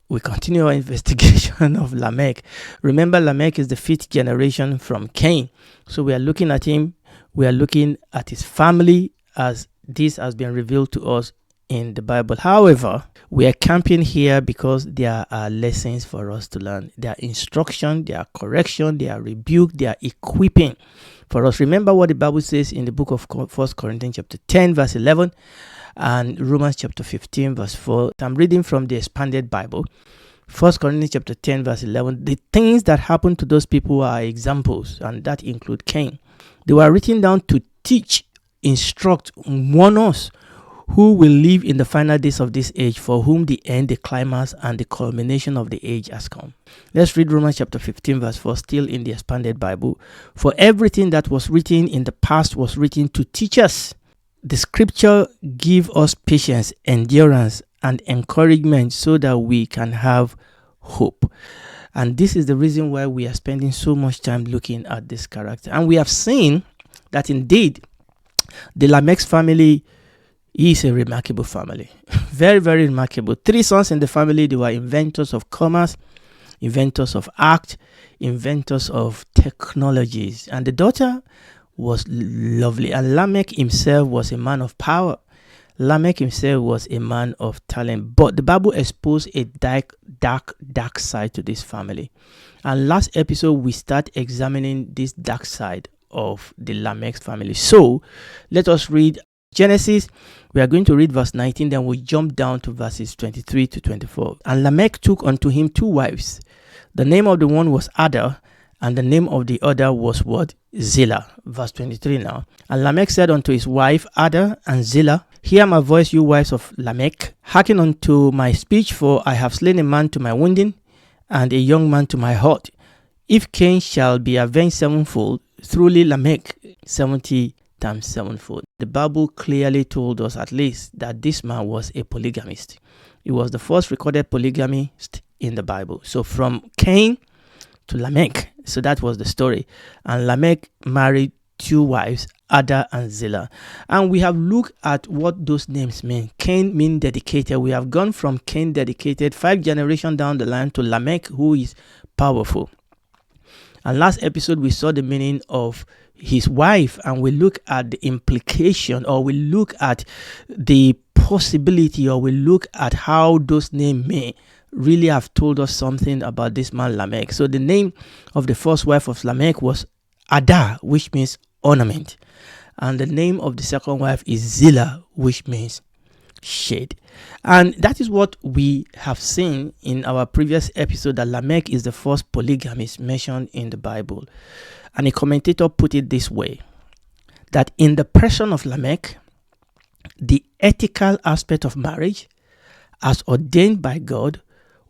we continue our investigation of Lamech. Remember, Lamech is the 5th generation from Cain. So we are looking at him. We are looking at his family as this has been revealed to us in the Bible. However, we are camping here because there are lessons for us to learn. There are instruction, there are correction, there are rebuke, there are equipping for us. Remember what the Bible says in the book of 1 Corinthians chapter 10 verse 11 and Romans chapter 15 verse 4. I'm reading from the Expanded Bible. 1 Corinthians chapter 10 verse 11. The things that happened to those people are examples, and that include Cain. They were written down to teach, instruct, warn us who will live in the final days of this age, for whom the end, the climax, and the culmination of the age has come. Let's read Romans chapter 15 verse 4, still in the Expanded Bible. For everything that was written in the past was written to teach us. The scripture give us patience, endurance, and encouragement so that we can have hope. And this is the reason why we are spending so much time looking at this character. And we have seen that indeed the Lamech family is a remarkable family. Very, very remarkable. 3 sons in the family. They were inventors of commerce, inventors of art, inventors of technologies. And the daughter was lovely. And Lamech himself was a man of power. Lamech himself was a man of talent. But the Bible exposed a dark side to this family. And last episode, we start examining this dark side of the Lamech family. So let us read Genesis. We are going to read verse 19, then we'll jump down to verses 23 to 24. And Lamech took unto him 2 wives. The name of the one was Ada, and the name of the other was what? Zillah. Verse 23 now. And Lamech said unto his wife Ada and Zillah, Hear my voice, you wives of Lamech. Hearken unto my speech, for I have slain a man to my wounding, and a young man to my hurt. If Cain shall be avenged 7-fold, truly Lamech 70 times 7-fold. The Bible clearly told us at least that this man was a polygamist. He was the first recorded polygamist in the Bible. So from Cain to Lamech. So that was the story. And Lamech married 2 wives, Ada and Zillah. And we have looked at what those names mean. Cain means dedicated. We have gone from Cain dedicated 5 generations down the line to Lamech, who is powerful. And last episode, we saw the meaning of his wife, and we look at the implication, or we look at the possibility, or we look at how those names may really have told us something about this man Lamech. So the name of the first wife of Lamech was Ada, which means ornament. And the name of the second wife is Zillah, which means shade. And that is what we have seen in our previous episode, that Lamech is the first polygamist mentioned in the Bible. And a commentator put it this way, that in the person of Lamech, the ethical aspect of marriage, as ordained by God,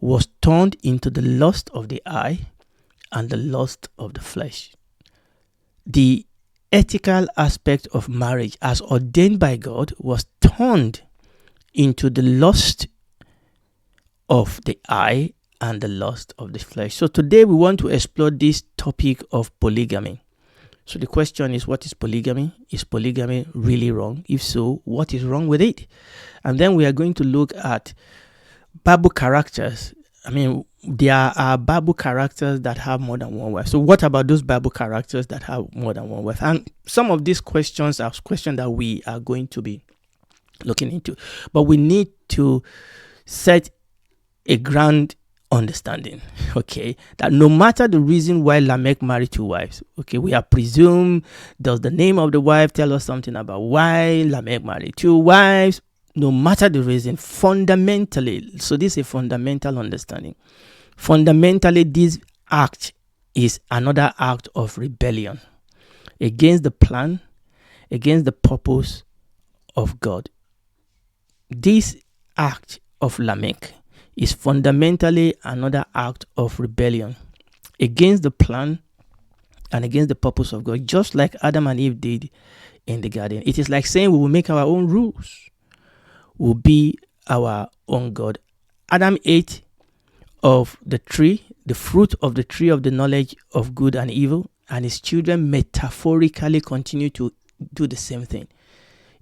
was turned into the lust of the eye and the lust of the flesh. The ethical aspect of marriage, as ordained by God, was turned into the lust of the eye and the lust of the flesh. So today we want to explore this topic of polygamy. So the question is, what is polygamy? Is polygamy really wrong? If so, what is wrong with it? And then we are going to look at Bible characters. I mean, there are Bible characters that have more than one wife. So what about those Bible characters that have more than one wife? And some of these questions are questions that we are going to be looking into. But we need to set a ground understanding, okay, that no matter the reason why Lamech married 2 wives, okay, we are presumed, does the name of the wife tell us something about why Lamech married 2 wives? No matter the reason, fundamentally, so this is a fundamental understanding. Fundamentally, this act is another act of rebellion against the plan, against the purpose of God. This act of Lamech is fundamentally another act of rebellion against the plan and against the purpose of God, just like Adam and Eve did in the garden. It is like saying we will make our own rules, we'll be our own God. Adam ate of the tree, the fruit of the tree of the knowledge of good and evil, and his children metaphorically continue to do the same thing.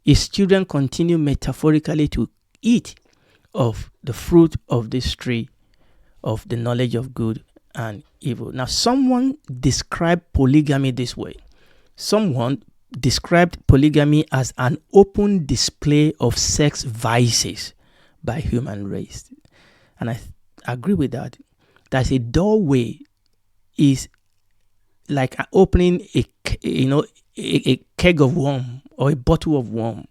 His children continue metaphorically to eat of the fruit of this tree of the knowledge of good and evil. Now, someone described polygamy this way. Someone described polygamy as an open display of sex vices by human race. And I agree with that. That a doorway is like opening a keg of worm or a bottle of worm.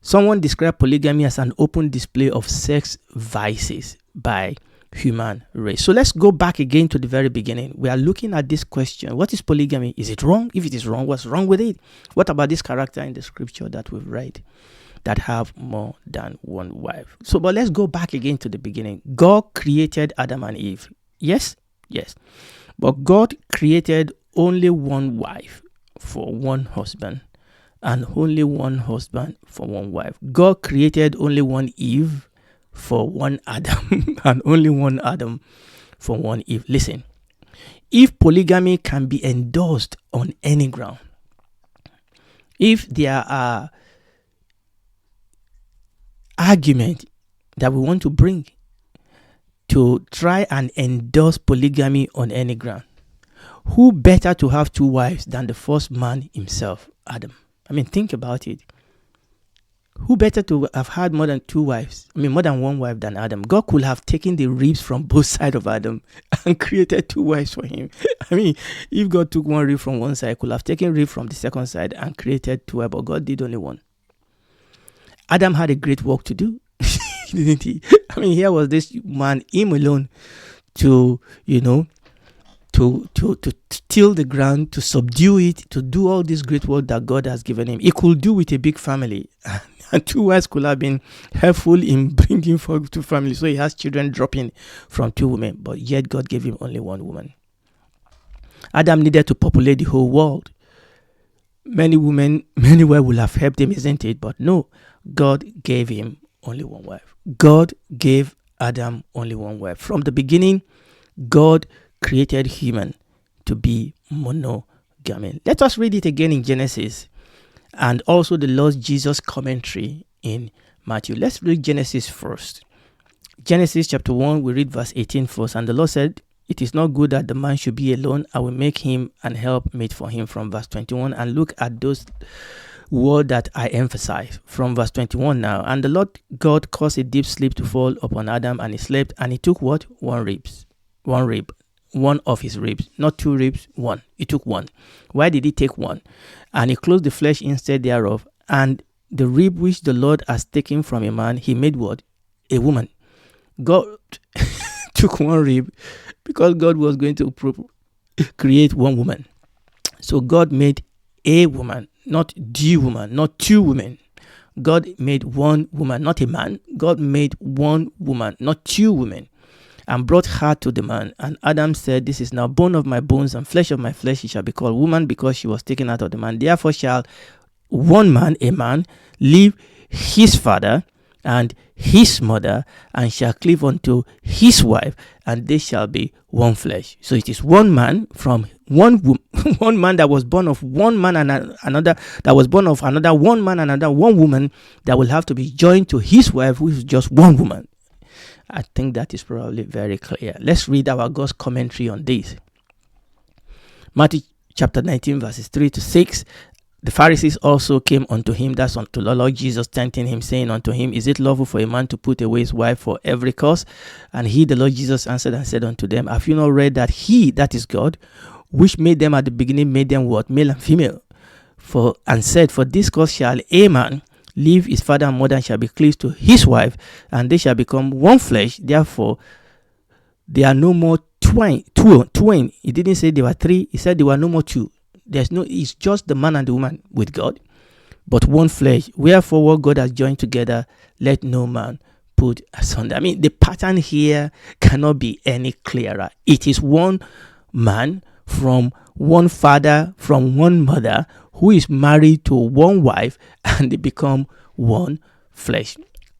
Someone described polygamy as an open display of sex vices by human race. So let's go back again to the very beginning. We are looking at this question. What is polygamy? Is it wrong? If it is wrong, what's wrong with it? What about this character in the scripture that we've read that have more than one wife? But let's go back again to the beginning. God created Adam and Eve. Yes. But God created only one wife for one husband and only one husband for one wife. God created only one Eve for one Adam and only one Adam for one Eve. Listen, if polygamy can be endorsed on any ground, if there are arguments that we want to bring to try and endorse polygamy on any ground, who better to have two wives than the first man himself, Adam? I mean, think about it. Who better to have had more than two wives? I mean, more than one wife than Adam? God could have taken the ribs from both sides of Adam and created two wives for him. I mean, if God took one rib from one side, he could have taken rib from the second side and created two wives, but God did only one. Adam had a great work to do, didn't he? I mean, here was this man, him alone, to till the ground, to subdue it, to do all this great work that God has given him. He could do with a big family. And two wives could have been helpful in bringing forth two families. So he has children dropping from two women. But yet God gave him only one woman. Adam needed to populate the whole world. Many women, many wives would have helped him, isn't it? But no, God gave him only one wife. God gave Adam only one wife. From the beginning, God created human to be monogamy. Let us read it again in Genesis and also the Lord Jesus commentary in Matthew. Let's read Genesis first. Genesis chapter 1, we read verse 18 first. And the Lord said, "It is not good that the man should be alone. I will make him an helpmate for him," from verse 21. And look at those words that I emphasize from verse 21 now. And the Lord God caused a deep sleep to fall upon Adam, and he slept, and he took what? One rib. One of his ribs, not two ribs, one. He took one. Why did he take one? And he closed the flesh instead thereof. And the rib which the Lord has taken from a man, he made what? A woman. God took one rib because God was going to create one woman. So God made a woman, not the woman, not two women. God made one woman, not a man. God made one woman, not two women, and brought her to the man. And Adam said, "This is now bone of my bones and flesh of my flesh. She shall be called woman, because she was taken out of the man. Therefore shall one man, a man, leave his father and his mother, and shall cleave unto his wife, and they shall be one flesh." So it is one man from one one man that was born of one man, and another that was born of another one man and another one woman, that will have to be joined to his wife, who is just one woman. I think that is probably very clear. Let's read our God's commentary on this. Matthew chapter 19 verses 3 to 6. The Pharisees also came unto him, that's unto the Lord Jesus, tempting him, saying unto him, "Is it lawful for a man to put away his wife for every cause?" And he, the Lord Jesus, answered and said unto them, "Have you not read that he, that is God, which made them at the beginning, made them what? Male and female. And said, For this cause shall a man leave his father and mother, and shall be cleaved to his wife, and they shall become one flesh. Therefore, they are no more twain. He didn't say there were three. He said there were no more two. It's just the man and the woman with God, but one flesh. Wherefore, what God has joined together, let no man put asunder." I mean, the pattern here cannot be any clearer. It is one man from one father, from one mother, who is married to one wife, and they become one flesh.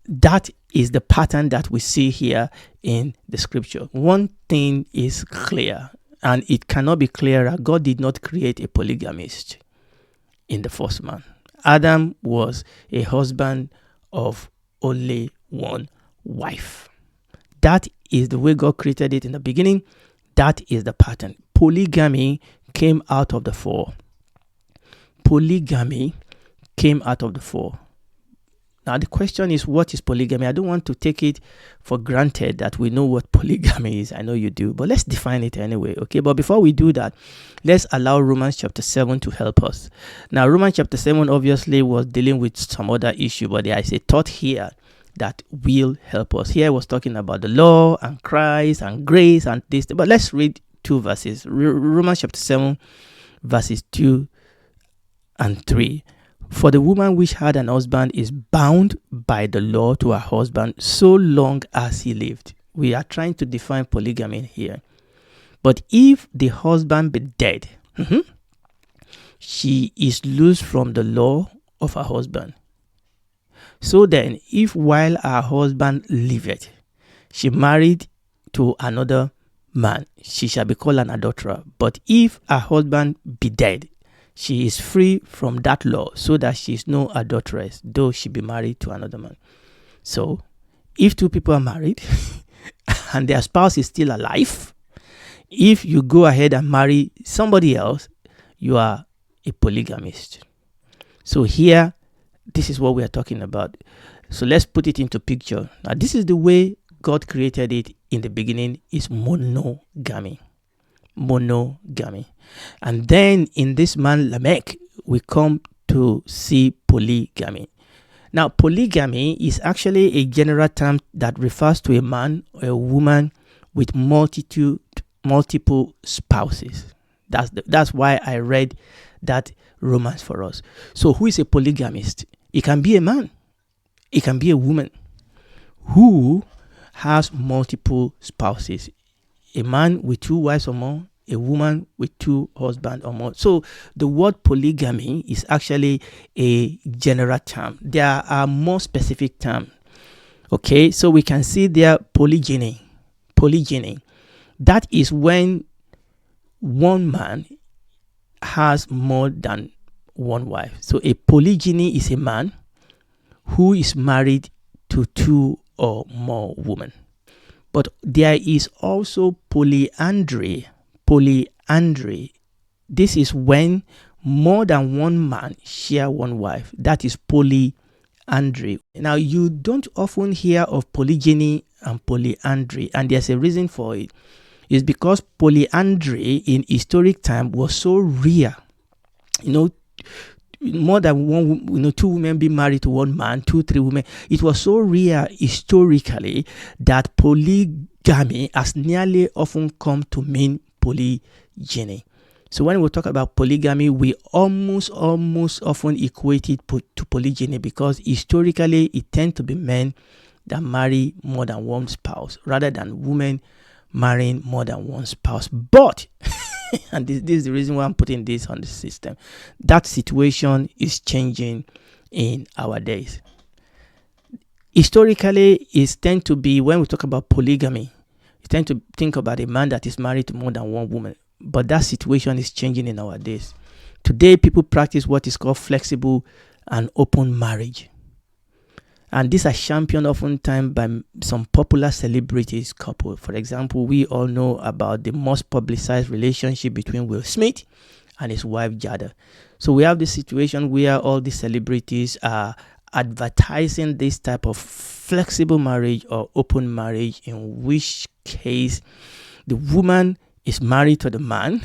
That is the pattern that we see here in the scripture. One thing is clear, and it cannot be clearer. God did not create a polygamist in the first man. Adam was a husband of only one wife. That is the way God created it in the beginning. That is the pattern. Polygamy came out of the four. Polygamy came out of the four. Now the question is, what is polygamy? I don't want to take it for granted that we know what polygamy is. I know you do, but let's define it anyway, okay? But before we do that, let's allow Romans chapter 7 to help us. Now, Romans chapter 7 obviously was dealing with some other issue, but there is a thought here that will help us. Here I was talking about the law and Christ and grace and this, but let's read two verses. Romans chapter 7, verses 2 and 3. For the woman which had an husband is bound by the law to her husband so long as he lived. We are trying to define polygamy here. But if the husband be dead, she is loose from the law of her husband. So then, if while her husband liveth, she married to another man, she shall be called an adulterer. But if her husband be dead, she is free from that law, so that she is no adulteress, though she be married to another man. So, if two people are married and their spouse is still alive, if you go ahead and marry somebody else, you are a polygamist. So here, this is what we are talking about. So let's put it into picture. Now, this is the way God created it in the beginning, is monogamy. Monogamy. And then in this man Lamech, we come to see polygamy. Now, polygamy is actually a general term that refers to a man or a woman with multiple spouses. That's why I read that Romans for us. So who is a polygamist? It can be a man. It can be a woman who has multiple spouses. A man with two wives or more, a woman with two husbands or more. So the word polygamy is actually a general term. There are more specific terms. Okay, so we can see there polygyny. Polygyny. That is when one man has more than one wife. So a polygyny is a man who is married to two or more women. But there is also polyandry. Polyandry. This is when more than one man share one wife. That is polyandry. Now, you don't often hear of polygyny and polyandry, and there's a reason for it. It's because polyandry in historic time was so rare. More than one, two women being married to one man, 2-3 women. It was so rare historically that polygamy has nearly often come to mean polygyny. So when we talk about polygamy, we almost often equate it to polygyny, because historically it tends to be men that marry more than one spouse rather than women marrying more than one spouse. But and this is the reason why I'm putting this on the system, that situation is changing in our days. Historically, it tends to be, when we talk about polygamy, you tend to think about a man that is married to more than one woman. But that situation is changing in our days. Today, people practice what is called flexible and open marriage. And these are championed oftentimes by some popular celebrities couple. For example, we all know about the most publicized relationship between Will Smith and his wife Jada. So we have this situation where all these celebrities are advertising this type of flexible marriage or open marriage, in which case the woman is married to the man,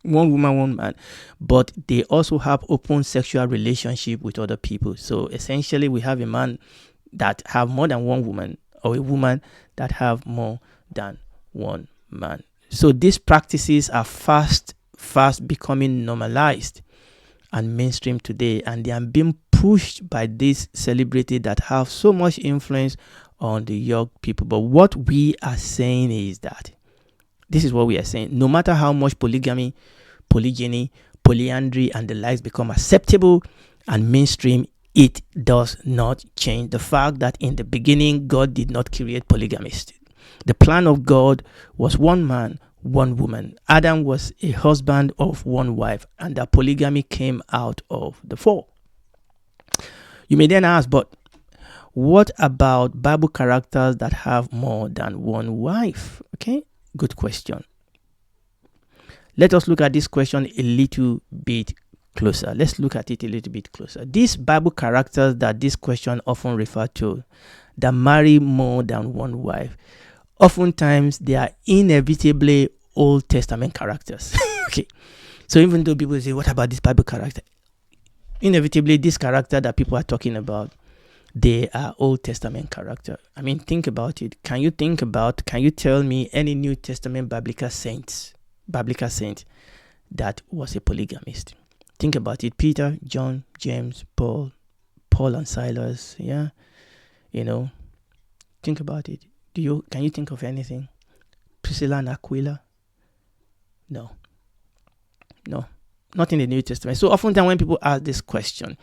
one woman, one man, but they also have open sexual relationship with other people. So essentially, we have a man that have more than one woman, or a woman that have more than one man. So these practices are fast becoming normalized and mainstream today, and they are being pushed by these celebrities that have so much influence on the young people. But what we are saying is that this is what we are saying. No matter how much polygamy, polygyny, polyandry, and the likes become acceptable and mainstream, it does not change the fact that in the beginning, God did not create polygamists. The plan of God was one man, one woman. Adam was a husband of one wife, and that polygamy came out of the fall. You may then ask, but What about Bible characters that have more than one wife? Okay, good question. Let us look at this question a little bit closer. Let's look at it a little bit closer. These Bible characters that this question often refer to, that marry more than one wife, oftentimes they are inevitably Old Testament characters. Okay, so even though people say, what about this Bible character? Inevitably, this character that people are talking about, they are Old Testament character. I mean, think about it. Can you tell me any New Testament biblical saint that was a polygamist? Think about it. Peter, John, James, Paul and Silas. Yeah, think about it. Can you think of anything? Priscilla and Aquila? No, not in the New Testament. So oftentimes when people ask this question,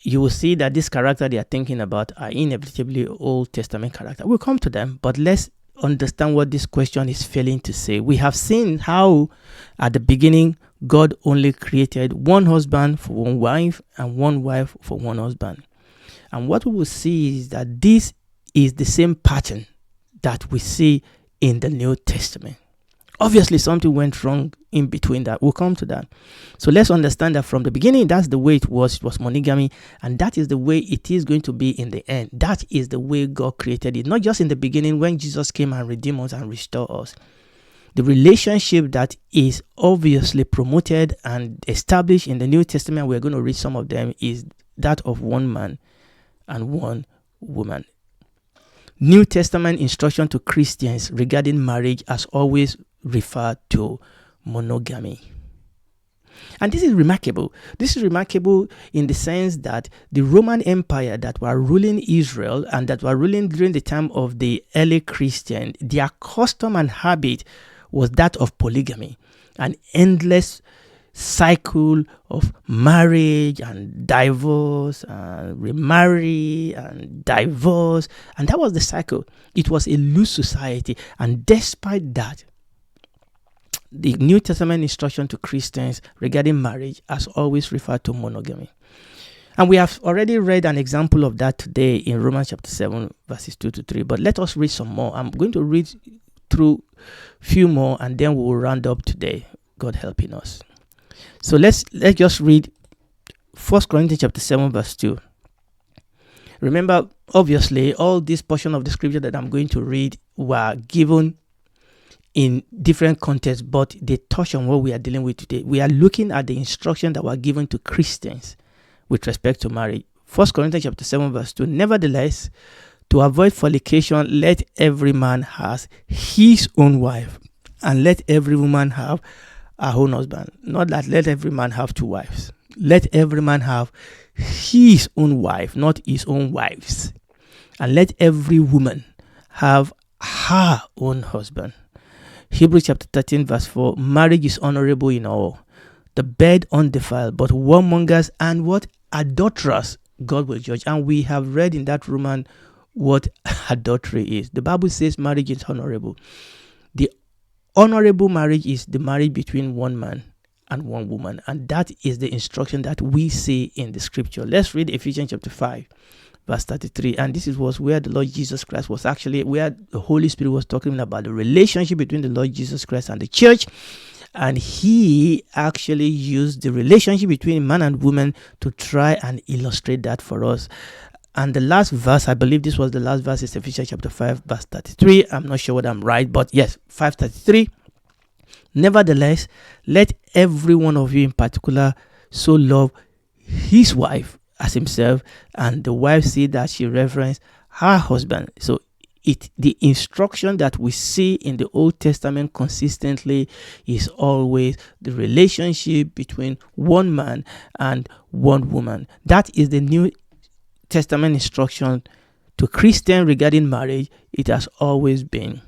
you will see that this character they are thinking about are inevitably Old Testament character. We'll come to them, but let's understand what this question is failing to say. We have seen how at the beginning God only created one husband for one wife and one wife for one husband. And what we will see is that this is the same pattern that we see in the New Testament. Obviously, something went wrong in between that. We'll come to that. So let's understand that from the beginning, that's the way it was. It was monogamy, and that is the way it is going to be in the end. That is the way God created it. Not just in the beginning when Jesus came and redeemed us and restored us. The relationship that is obviously promoted and established in the New Testament, we're going to read some of them, is that of one man and one woman. New Testament instruction to Christians regarding marriage has always referred to monogamy. And this is remarkable. This is remarkable in the sense that the Roman Empire that were ruling Israel and that were ruling during the time of the early Christian, their custom and habit was that of polygamy, an endless cycle of marriage and divorce and remarry and divorce, and that was the cycle. It was a loose society, and despite that, the New Testament instruction to Christians regarding marriage has always referred to monogamy. And we have already read an example of that today in Romans chapter 7 verses 2 to 3, but let us read some more. I'm going to read through a few more and then we will round up today, God helping us. So let's just read 1 Corinthians chapter 7 verse 2. Remember, obviously, all this portion of the scripture that I'm going to read were given in different contexts, but they touch on what we are dealing with today. We are looking at the instruction that were given to Christians with respect to marriage. 1 Corinthians chapter 7 verse 2. Nevertheless, to avoid fornication, let every man have his own wife, and let every woman have her own husband. Not that let every man have two wives. Let every man have his own wife, not his own wives. And let every woman have her own husband. Hebrews chapter 13 verse 4. Marriage is honorable in all, the bed undefiled, but whoremongers and what? Adulterers God will judge. And we have read in that Roman what adultery is. The Bible says marriage is honorable. The honorable marriage is the marriage between one man and one woman, and that is the instruction that we see in the scripture. Let's read Ephesians chapter 5 verse 33, and this was where the Lord Jesus Christ was actually, where the Holy Spirit was talking about the relationship between the Lord Jesus Christ and the church, and he actually used the relationship between man and woman to try and illustrate that for us. And the last verse, I believe this was the last verse, is Ephesians chapter 5 verse 33. I'm not sure whether I'm right, but yes, 5:33. Nevertheless, let every one of you in particular so love his wife as himself, and the wife see that she reverence her husband. So the instruction that we see in the Old Testament consistently is always the relationship between one man and one woman. That is the New Testament instruction to Christians regarding marriage. It has always been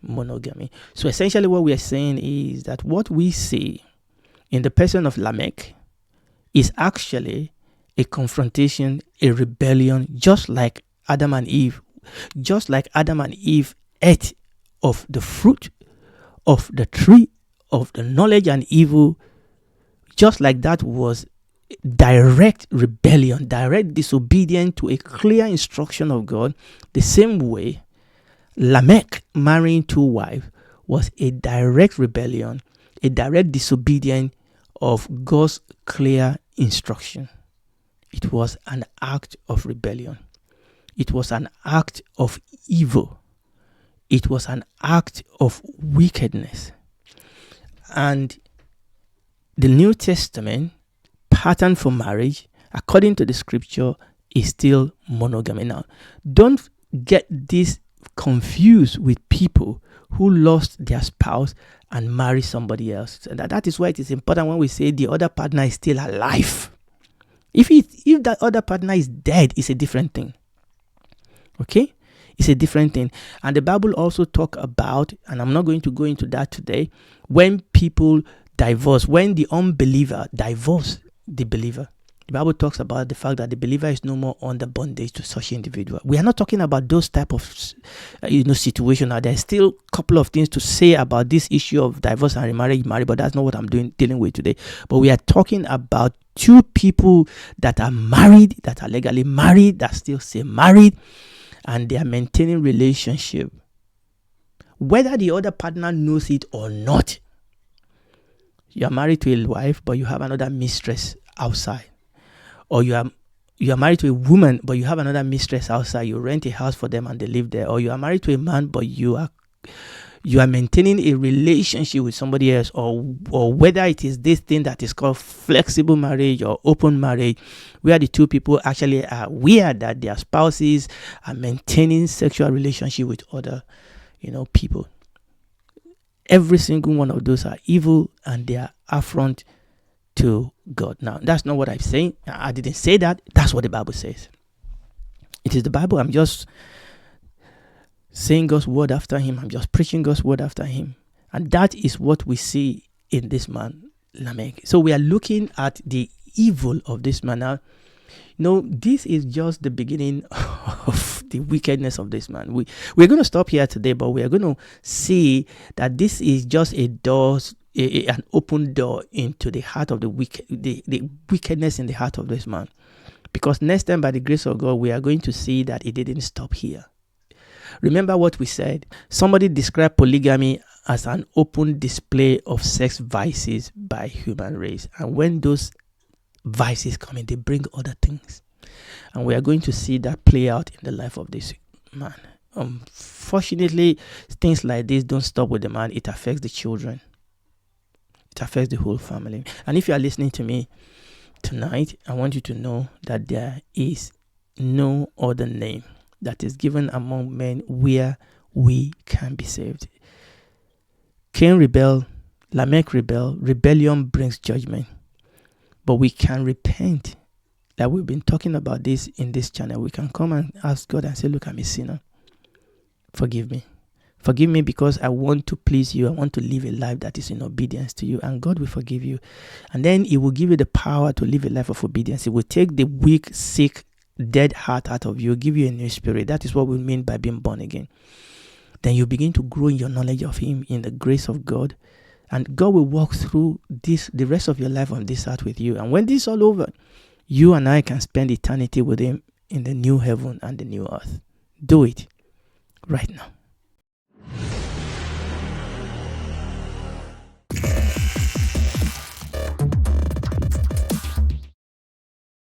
monogamy. So essentially what we are saying is that what we see in the person of Lamech is actually a confrontation, a rebellion, just like Adam and Eve. Just like Adam and Eve ate of the fruit of the tree of the knowledge and evil, just like that was direct rebellion, direct disobedience to a clear instruction of God, the same way Lamech marrying 2 wives was a direct rebellion, a direct disobedience of God's clear instruction. It was an act of rebellion. It was an act of evil. It was an act of wickedness. And the New Testament pattern for marriage, according to the scripture, is still monogamy. Now, don't get this confused with people who lost their spouse and marry somebody else. And that is why it is important when we say the other partner is still alive. If that other partner is dead, it's a different thing. Okay? It's a different thing. And the Bible also talk about, and I'm not going to go into that today, when people divorce, when the unbeliever divorce the believer. The Bible talks about the fact that the believer is no more under bondage to such individual. We are not talking about those type of situation. Now, there's still a couple of things to say about this issue of divorce and remarriage, but that's not what I'm dealing with today. But we are talking about 2 people that are married, that are legally married, that still stay married, and they are maintaining relationship, whether the other partner knows it or not. You are married to a wife, but you have another mistress outside. Or you are married to a woman, but you have another mistress outside. You rent a house for them and they live there. Or you are married to a man, but you are maintaining a relationship with somebody else. Or whether it is this thing that is called flexible marriage or open marriage, where the 2 people actually are aware that their spouses are maintaining sexual relationship with other, people. Every single one of those are evil and they are affront to God. Now, that's not what I'm saying. I didn't say that. That's what the Bible says. It is the Bible. I'm just saying God's word after him. I'm just preaching God's word after him. And that is what we see in this man, Lamech. So we are looking at the evil of this man. Now, this is just the beginning of the wickedness of this man. We're going to stop here today, but we are going to see that this is just an open door into the heart of the wickedness in the heart of this man. Because next time, by the grace of God, we are going to see that it didn't stop here. Remember what we said. Somebody described polygamy as an open display of sex vices by human race. And when those vices come in, they bring other things. And we are going to see that play out in the life of this man. Unfortunately, things like this don't stop with the man. It affects the children. It affects the whole family. And if you are listening to me tonight, I want you to know that there is no other name that is given among men where we can be saved. Cain rebelled, Lamech rebelled. Rebellion brings judgment. But we can repent. Like we've been talking about this in this channel. We can come and ask God and say, look, I'm a sinner. Forgive me. Forgive me because I want to please you. I want to live a life that is in obedience to you. And God will forgive you. And then He will give you the power to live a life of obedience. He will take the weak, sick, dead heart out of you, give you a new spirit. That is what we mean by being born again. Then you begin to grow in your knowledge of Him, in the grace of God. And God will walk through the rest of your life on this earth with you. And when this is all over, you and I can spend eternity with Him in the new heaven and the new earth. Do it right now.